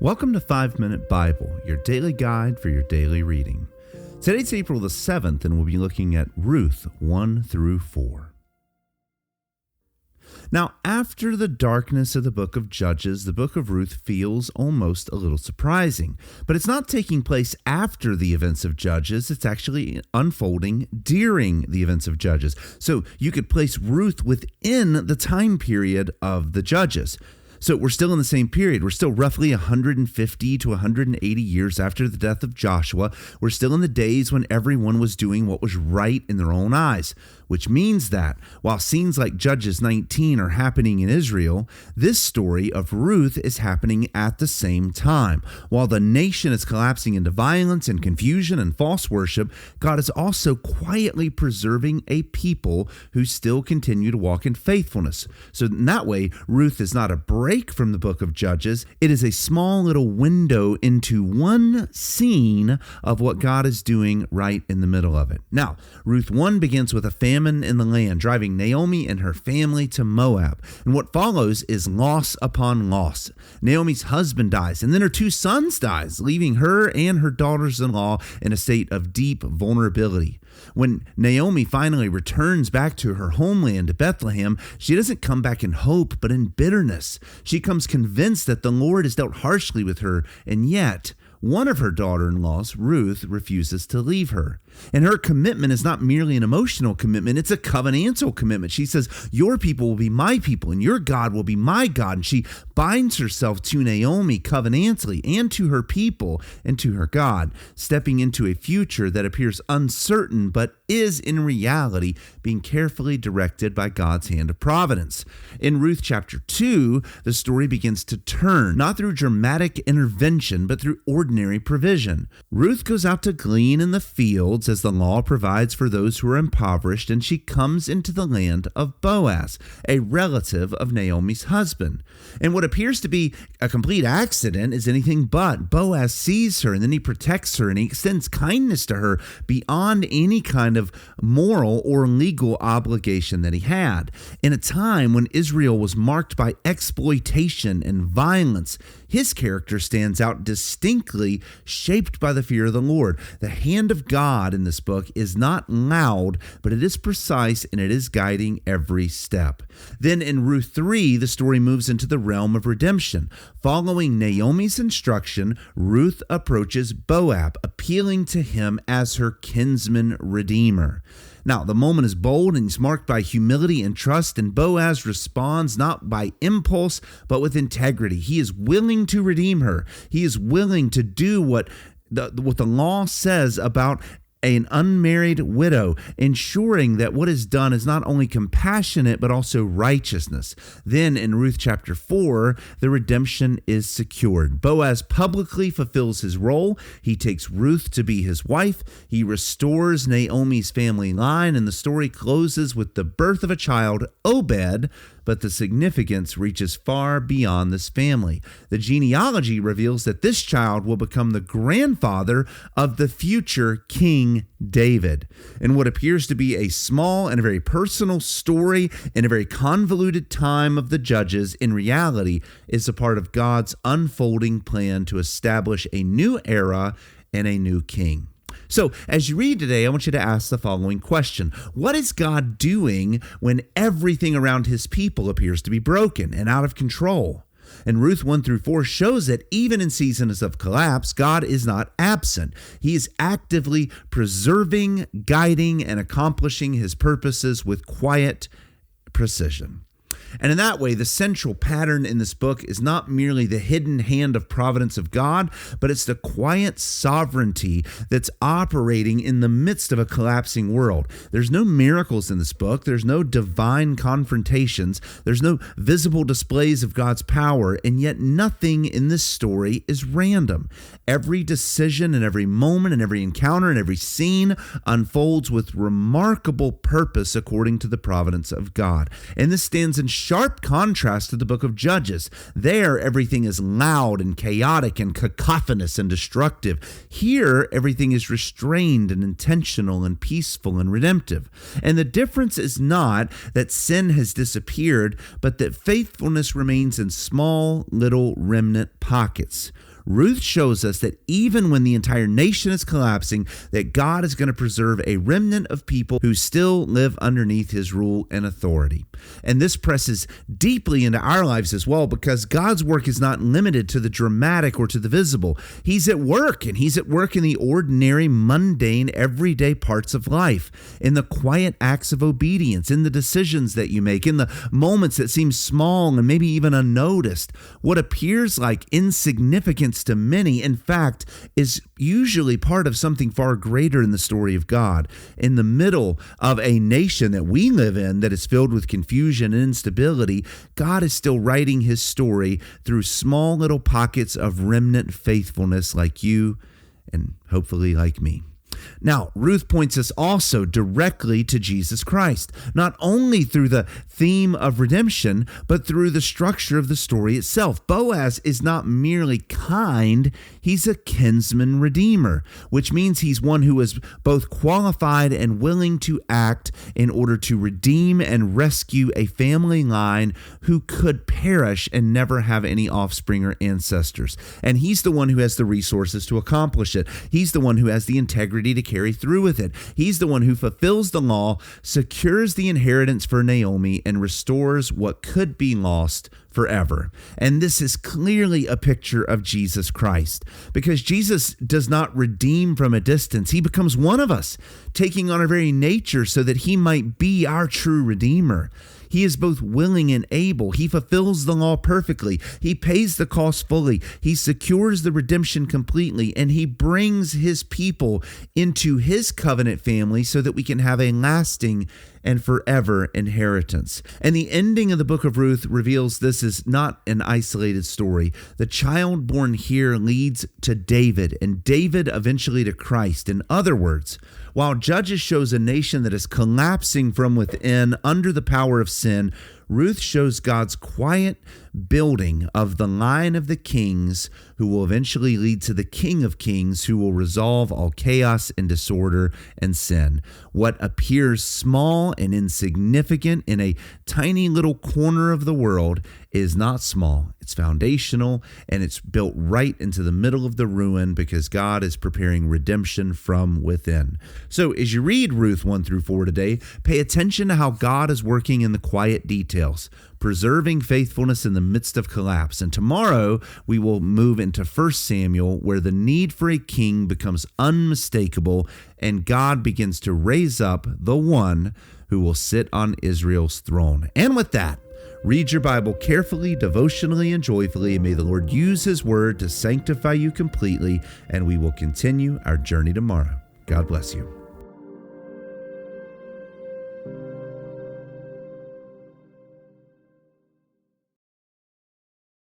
Welcome to 5 Minute Bible, your daily guide for your daily reading. Today's April the 7th, and we'll be looking at Ruth 1 through 4. Now, after the darkness of the book of Judges, the book of Ruth feels almost a little surprising. But it's not taking place after the events of Judges. It's actually unfolding during the events of Judges. So you could place Ruth within the time period of the Judges. So we're still in the same period. We're still roughly 150 to 180 years after the death of Joshua. We're still in the days when everyone was doing what was right in their own eyes, which means that while scenes like Judges 19 are happening in Israel, this story of Ruth is happening at the same time. While the nation is collapsing into violence and confusion and false worship, God is also quietly preserving a people who still continue to walk in faithfulness. So in that way, Ruth is not a break from the book of Judges. It is a small little window into one scene of what God is doing right in the middle of it. Now, Ruth 1 begins with a famine in the land, driving Naomi and her family to Moab. And what follows is loss upon loss. Naomi's husband dies, and then her two sons dies, leaving her and her daughters-in-law in a state of deep vulnerability. When Naomi finally returns back to her homeland, Bethlehem, she doesn't come back in hope, but in bitterness. She comes convinced that the Lord has dealt harshly with her, and yet one of her daughter-in-laws, Ruth, refuses to leave her. And her commitment is not merely an emotional commitment, it's a covenantal commitment. She says, your people will be my people, and your God will be my God. And she binds herself to Naomi covenantally and to her people and to her God, stepping into a future that appears uncertain, but is in reality being carefully directed by God's hand of providence. In Ruth chapter 2, the story begins to turn, not through dramatic intervention, but through ordinary provision. Ruth goes out to glean in the fields as the law provides for those who are impoverished, and she comes into the land of Boaz, a relative of Naomi's husband. And what appears to be a complete accident is anything but. Boaz sees her, and then he protects her, and he extends kindness to her beyond any kind of moral or legal obligation that he had. In a time when Israel was marked by exploitation and violence, his character stands out distinctly, shaped by the fear of the Lord. The hand of God in this book is not loud, but it is precise, and it is guiding every step. Then in Ruth 3, the story moves into the realm of redemption. Following Naomi's instruction, Ruth approaches Boaz, appealing to him as her kinsman redeemer. Now, the moment is bold and it's marked by humility and trust, and Boaz responds not by impulse, but with integrity. He is willing to redeem her. He is willing to do what the law says about an unmarried widow, ensuring that what is done is not only compassionate, but also righteousness. Then in Ruth chapter 4, the redemption is secured. Boaz publicly fulfills his role. He takes Ruth to be his wife. He restores Naomi's family line, and the story closes with the birth of a child, Obed, but the significance reaches far beyond this family. The genealogy reveals that this child will become the grandfather of the future King David. In what appears to be a small and a very personal story in a very convoluted time of the Judges, in reality is a part of God's unfolding plan to establish a new era and a new king. So, as you read today, I want you to ask the following question. What is God doing when everything around his people appears to be broken and out of control? And Ruth 1 through 4 shows that even in seasons of collapse, God is not absent. He is actively preserving, guiding, and accomplishing his purposes with quiet precision. And in that way, the central pattern in this book is not merely the hidden hand of providence of God, but it's the quiet sovereignty that's operating in the midst of a collapsing world. There's no miracles in this book. There's no divine confrontations. There's no visible displays of God's power, and yet nothing in this story is random. Every decision and every moment and every encounter and every scene unfolds with remarkable purpose according to the providence of God. And this stands in sharp contrast to the book of Judges. There, everything is loud and chaotic and cacophonous and destructive. Here, everything is restrained and intentional and peaceful and redemptive. And the difference is not that sin has disappeared, but that faithfulness remains in small, little remnant pockets. Ruth shows us that even when the entire nation is collapsing, that God is going to preserve a remnant of people who still live underneath his rule and authority. And this presses deeply into our lives as well, because God's work is not limited to the dramatic or to the visible. He's at work, and he's at work in the ordinary, mundane, everyday parts of life, in the quiet acts of obedience, in the decisions that you make, in the moments that seem small and maybe even unnoticed. What appears like insignificance to many, in fact, is usually part of something far greater in the story of God. In the middle of a nation that we live in that is filled with confusion and instability, God is still writing his story through small little pockets of remnant faithfulness like you and hopefully like me. Now, Ruth points us also directly to Jesus Christ, not only through the theme of redemption, but through the structure of the story itself. Boaz is not merely kind, he's a kinsman redeemer, which means he's one who is both qualified and willing to act in order to redeem and rescue a family line who could perish and never have any offspring or ancestors. And he's the one who has the resources to accomplish it. He's the one who has the integrity to carry through with it. He's the one who fulfills the law, secures the inheritance for Naomi, and restores what could be lost forever. And this is clearly a picture of Jesus Christ, because Jesus does not redeem from a distance. He becomes one of us, taking on our very nature so that he might be our true Redeemer. He is both willing and able. He fulfills the law perfectly. He pays the cost fully. He secures the redemption completely, and he brings his people into his covenant family so that we can have a lasting and forever inheritance. And the ending of the book of Ruth reveals this is not an isolated story. The child born here leads to David, and David eventually to Christ. In other words, while Judges shows a nation that is collapsing from within under the power of sin, Ruth shows God's quiet building of the line of the kings who will eventually lead to the King of Kings, who will resolve all chaos and disorder and sin. What appears small and insignificant in a tiny little corner of the world is not small. It's foundational, and it's built right into the middle of the ruin, because God is preparing redemption from within. So as you read Ruth 1-4 today, pay attention to how God is working in the quiet details, preserving faithfulness in the midst of collapse. And tomorrow we will move into 1 Samuel, where the need for a king becomes unmistakable, and God begins to raise up the one who will sit on Israel's throne. And with that, read your Bible carefully, devotionally, and joyfully, and may the Lord use his word to sanctify you completely, and we will continue our journey tomorrow. God bless you.